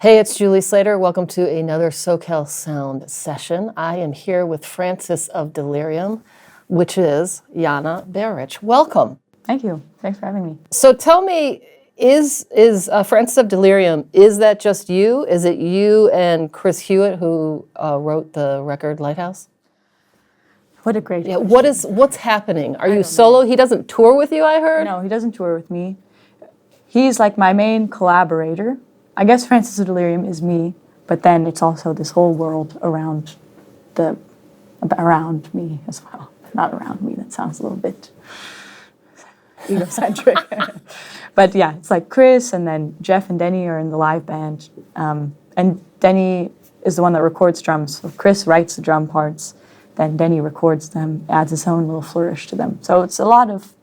Hey, it's Julie Slater. Welcome to another SoCal Sound session. I am here with Frances of Delirium, which is Yana Berich. Welcome. Thank you. Thanks for having me. So tell me, is Frances of Delirium, is that just you? Is it you and Chris Hewitt who wrote the record Lighthouse? What a great question. What's happening? Are you solo? He doesn't tour with you, I heard? No, he doesn't tour with me. He's like my main collaborator. I guess Frances of Delirium is me, but then it's also this whole world around me as well. Not around me, that sounds a little bit egocentric. But yeah, it's like Chris and then Jeff and Denny are in the live band. And Denny is the one that records drums. So Chris writes the drum parts, then Denny records them, adds his own little flourish to them. So it's a lot of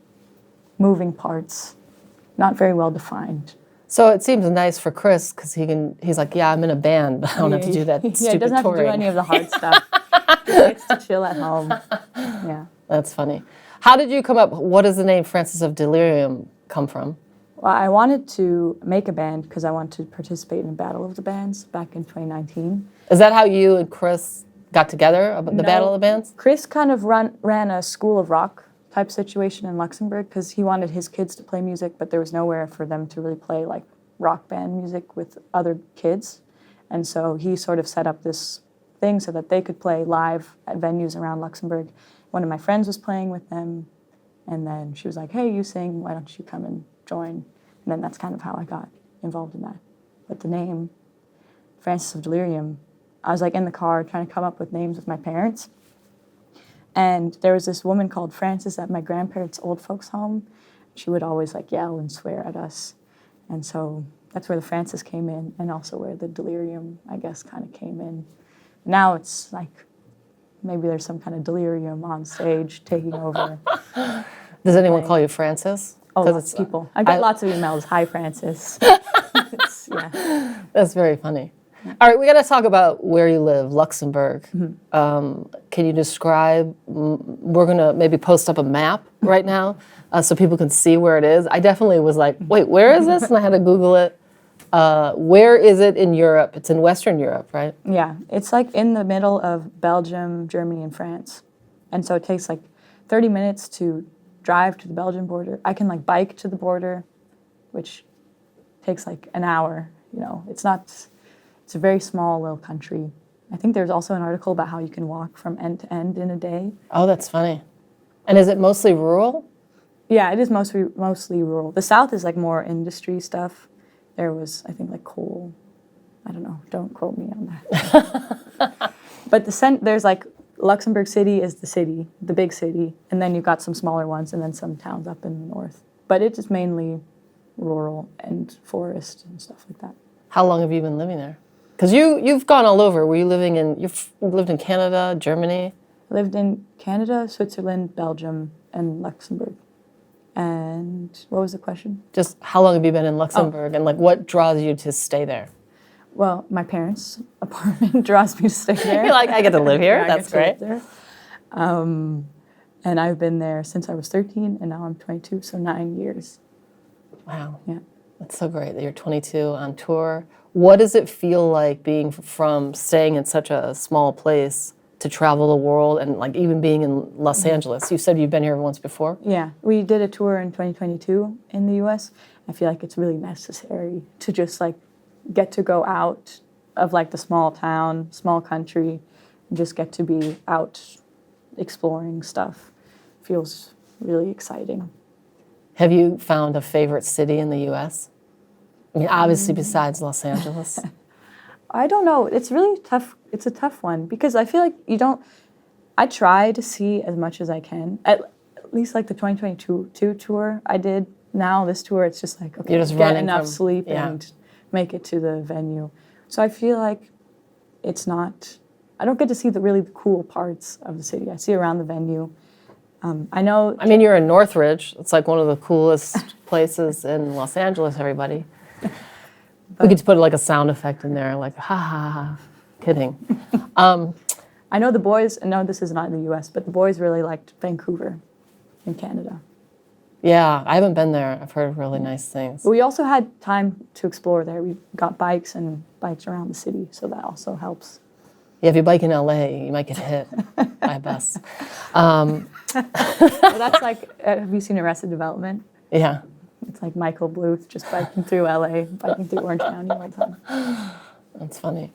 moving parts, not very well defined. So it seems nice for Chris because he's like, yeah, I'm in a band, but I don't have to do that stupid touring. He doesn't have to do any of the hard stuff. He gets to chill at home. Yeah. That's funny. How did you come up, what does the name Frances of Delirium come from? Well, I wanted to make a band because I wanted to participate in a Battle of the Bands back in 2019. Is that how you and Chris got together, about the Battle of the Bands? Chris kind of ran a School of Rock type situation in Luxembourg because he wanted his kids to play music, but there was nowhere for them to really play like rock band music with other kids. And so he sort of set up this thing so that they could play live at venues around Luxembourg. One of my friends was playing with them, and then she was like, hey, you sing, why don't you come and join? And then that's kind of how I got involved in that. But the name, Frances of Delirium, I was like in the car trying to come up with names with my parents. And there was this woman called Frances at my grandparents' old folks' home. She would always like yell and swear at us. And so that's where the Frances came in, and also where the Delirium, I guess, kind of came in. Now it's like maybe there's some kind of delirium on stage taking over. Does anyone call you Frances? Oh, lots of people. I get lots of emails. Hi, Frances. Yeah. That's very funny. All right, we got to talk about where you live, Luxembourg. Mm-hmm. Can you describe, we're going to maybe post up a map right now so people can see where it is. I definitely was like, wait, where is this? And I had to Google it. Where is it in Europe? It's in Western Europe, right? Yeah, it's like in the middle of Belgium, Germany, and France. And so it takes like 30 minutes to drive to the Belgian border. I can like bike to the border, which takes like an hour. You know, it's a very small little country. I think there's also an article about how you can walk from end to end in a day. Oh, that's funny. And is it mostly rural? Yeah, it is mostly rural. The south is like more industry stuff. There was, I think, like coal. I don't know. Don't quote me on that. But there's like Luxembourg City is the big city, and then you've got some smaller ones, and then some towns up in the north. But it is mainly rural and forest and stuff like that. How long have you been living there? Because you've gone all over. You've lived in Canada, Germany? I lived in Canada, Switzerland, Belgium, and Luxembourg. And what was the question? Just how long have you been in Luxembourg, and like what draws you to stay there? Well, my parents' apartment draws me to stay there. You're like, I get to live here. Yeah, that's great. And I've been there since I was 13, and now I'm 22, so 9 years. Wow. Yeah. That's so great that you're 22 on tour. What does it feel like staying in such a small place to travel the world and like even being in Los Angeles? You said you've been here once before? Yeah, we did a tour in 2022 in the US. I feel like it's really necessary to just like get to go out of like the small town, small country, and just get to be out exploring stuff. Feels really exciting. Have you found a favorite city in the US? I mean, obviously besides Los Angeles. I don't know. It's really tough. It's a tough one because I feel like I try to see as much as I can. At least like the 2022 tour I did. Now this tour, it's just like, okay, get enough sleep and make it to the venue. So I feel like I don't get to see the really cool parts of the city. I see around the venue. I mean, you're in Northridge. It's like one of the coolest places in Los Angeles, everybody. We could put like a sound effect in there, like, ha, ha, ha. Kidding. I know the boys, no, this is not in the U.S., but the boys really liked Vancouver in Canada. Yeah, I haven't been there. I've heard really nice things. But we also had time to explore there. We got bikes and bikes around the city, so that also helps. Yeah, if you bike in LA, you might get hit by a bus. Well, that's like, have you seen Arrested Development? Yeah. It's like Michael Bluth just biking through LA, biking through Orange County all the time. That's funny.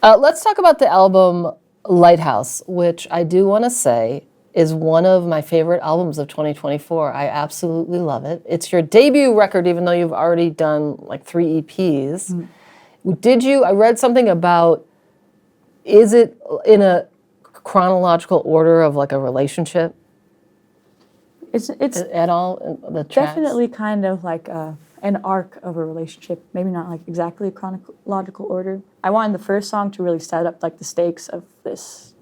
Let's talk about the album Lighthouse, which I do want to say is one of my favorite albums of 2024. I absolutely love it. It's your debut record, even though you've already done like 3 EPs. I read something about, is it in a chronological order of like a relationship It's at all? The tracks? definitely kind of like an arc of a relationship, maybe not like exactly a chronological order. I wanted the first song to really set up like the stakes of this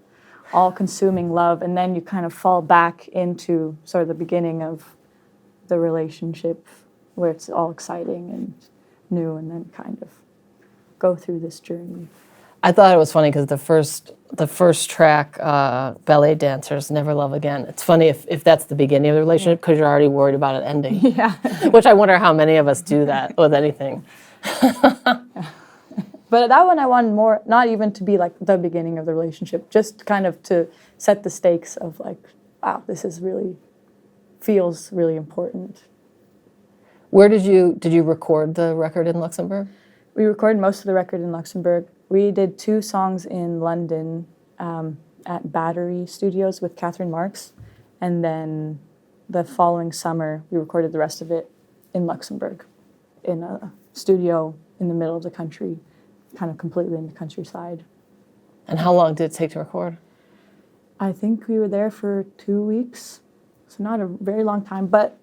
all-consuming love, and then you kind of fall back into sort of the beginning of the relationship where it's all exciting and new, and then kind of go through this journey. I thought it was funny because the first track, Ballet Dancers, Never Love Again. It's funny if that's the beginning of the relationship because you're already worried about it ending. Yeah. Which I wonder how many of us do that with anything. But that one I wanted more, not even to be like the beginning of the relationship, just kind of to set the stakes of like, wow, this is really, feels really important. Where did you record the record in Luxembourg? We recorded most of the record in Luxembourg. We did 2 songs in London at Battery Studios with Catherine Marks. And then the following summer, we recorded the rest of it in Luxembourg in a studio in the middle of the country, kind of completely in the countryside. And how long did it take to record? I think we were there for 2 weeks, so not a very long time, but...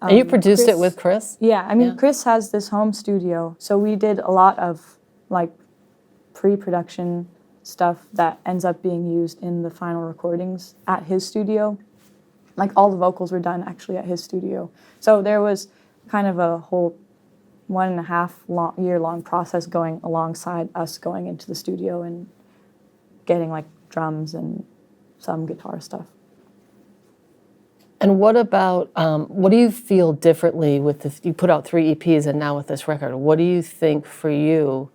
and you produced it with Chris? Yeah, I mean, Chris has this home studio, so we did a lot of, like, pre-production stuff that ends up being used in the final recordings at his studio. Like, all the vocals were done actually at his studio. So there was kind of a whole 1.5 year-long process going alongside us going into the studio and getting, like, drums and some guitar stuff. And what about, what do you feel differently with this? You put out 3 EPs and now with this record. What do you think for you,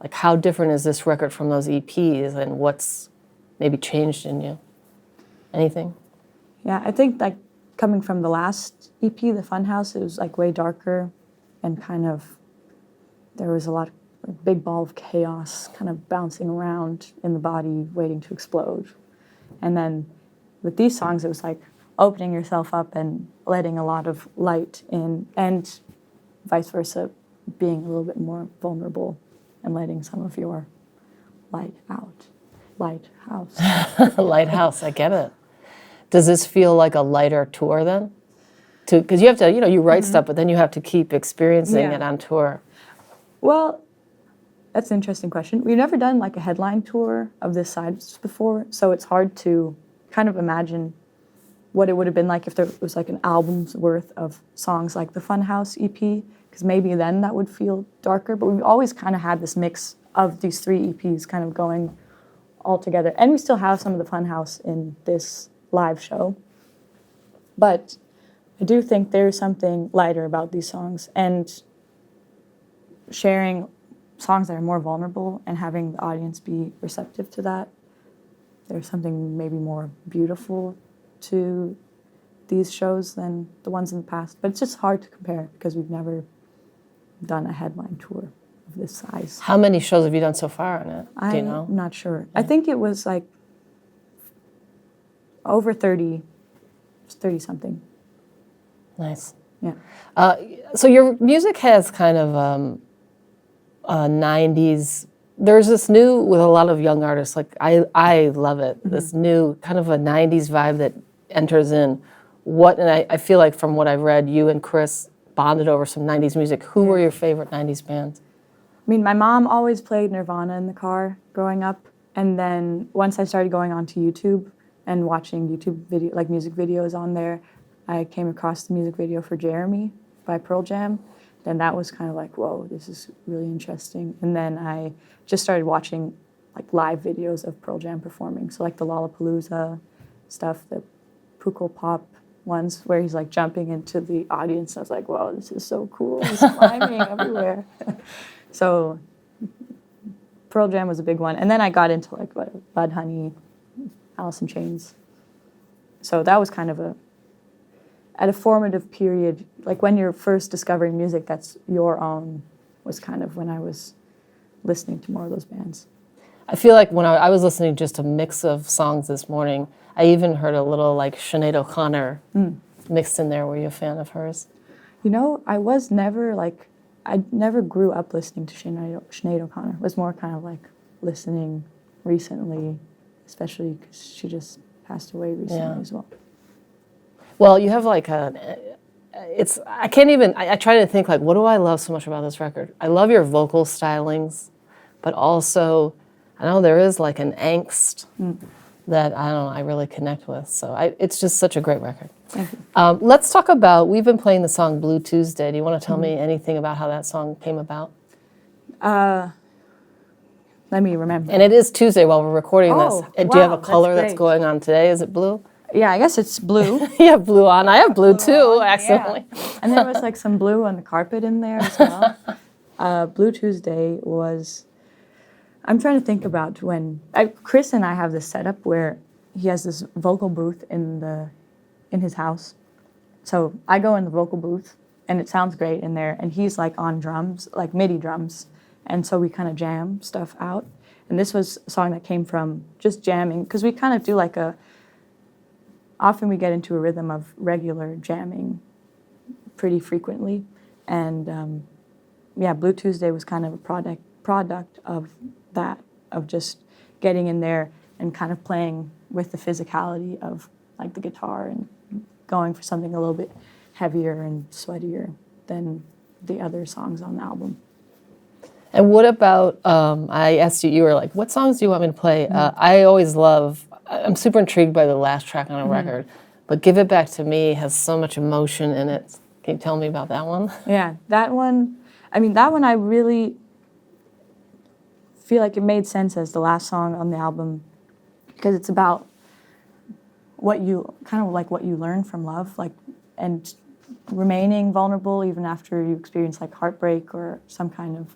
like how different is this record from those EPs and what's maybe changed in you? Anything? Yeah, I think like coming from the last EP, The Funhouse, it was like way darker and kind of, there was a lot of a big ball of chaos kind of bouncing around in the body waiting to explode. And then with these songs, it was like opening yourself up and letting a lot of light in, and vice versa, being a little bit more vulnerable and letting some of your light out. Lighthouse. Lighthouse, I get it. Does this feel like a lighter tour then? Because you have to, you write stuff, but then you have to keep experiencing it on tour. Well, that's an interesting question. We've never done like a headline tour of this size before, so it's hard to kind of imagine what it would have been like if there was like an album's worth of songs like the Funhouse EP, because maybe then that would feel darker. But we've always kind of had this mix of these 3 EPs kind of going all together. And we still have some of the Funhouse in this live show. But I do think there's something lighter about these songs, and sharing songs that are more vulnerable and having the audience be receptive to that. There's something maybe more beautiful to these shows than the ones in the past. But it's just hard to compare because we've never done a headline tour of this size. How many shows have you done so far on it? Do you know? I'm not sure. Yeah. I think it was like over 30, 30-something. Nice. Yeah. So your music has kind of 90s. There's this new, with a lot of young artists, like I love it, this new kind of a 90s vibe that enters in. And I feel like from what I've read, you and Chris bonded over some 90s music. Who were your favorite 90s bands? I mean, my mom always played Nirvana in the car growing up. And then once I started going onto YouTube and watching YouTube video, like music videos on there, I came across the music video for Jeremy by Pearl Jam. And that was kind of like, whoa, this is really interesting. And then I just started watching like live videos of Pearl Jam performing. So like the Lollapalooza stuff, the Pukul Pop ones where he's like jumping into the audience. I was like, whoa, this is so cool. He's climbing everywhere. So Pearl Jam was a big one. And then I got into like Bud Honey, Alice in Chains. So that was kind of at a formative period, like when you're first discovering music that's your own, was kind of when I was listening to more of those bands. I feel like when I was listening to just a mix of songs this morning, I even heard a little like Sinead O'Connor mixed in there. Were you a fan of hers? You know, I never grew up listening to Sinead O'Connor. It was more kind of like listening recently, especially because she just passed away recently as well. Well, you have like I can't even, I try to think like, what do I love so much about this record? I love your vocal stylings, but also, I know there is like an angst that I really connect with. So it's just such a great record. Thank you. Let's talk about, we've been playing the song Blue Tuesday. Do you want to tell me anything about how that song came about? Let me remember. And it is Tuesday while we're recording this. Do you have a wow, color that's that's going on today? Is it blue? Yeah, I guess it's blue. You have blue on. I have blue too, accidentally. Yeah. And there was like some blue on the carpet in there as well. Blue Tuesday was, I'm trying to think about when, Chris and I have this setup where he has this vocal booth in his house. So I go in the vocal booth and it sounds great in there, and he's like on drums, like MIDI drums. And so we kind of jam stuff out. And this was a song that came from just jamming, because we kind of do like often we get into a rhythm of regular jamming pretty frequently. And Blue Tuesday was kind of a product of that, of just getting in there and kind of playing with the physicality of like the guitar and going for something a little bit heavier and sweatier than the other songs on the album. And what about, I asked you were like, what songs do you want me to play? I'm super intrigued by the last track on a record, but Give It Back to Me has so much emotion in it. Can you tell me about that one? Yeah, that one I really feel like it made sense as the last song on the album, because it's about what you learn from love, like, and remaining vulnerable even after you experience like heartbreak or some kind of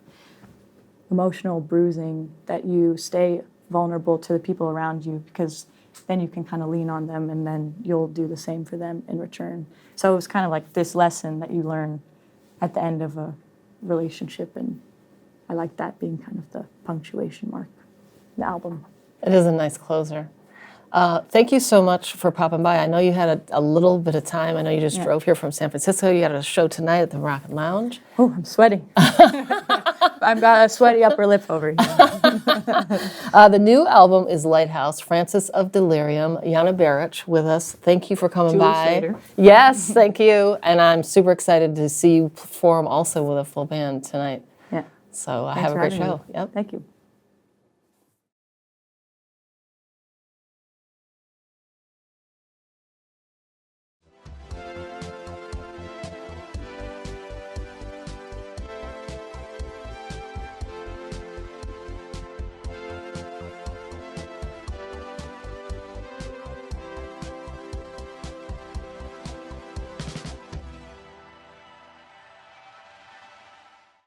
emotional bruising, that you stay vulnerable to the people around you, because then you can kind of lean on them and then you'll do the same for them in return. So it was kind of like this lesson that you learn at the end of a relationship, and I like that being kind of the punctuation mark of the album. It is a nice closer. Thank you so much for popping by. I know you had a little bit of time. I know you just drove here from San Francisco. You got a show tonight at the Rocket Lounge. Oh, I'm sweating. I've got a sweaty upper lip over here. The new album is Lighthouse, Francis of Delirium, Jana Beric with us. Thank you for coming Julie by. Slater. Yes, thank you. And I'm super excited to see you perform also with a full band tonight. Yeah. So Thanks have a for great having show. me. Yep. Thank you.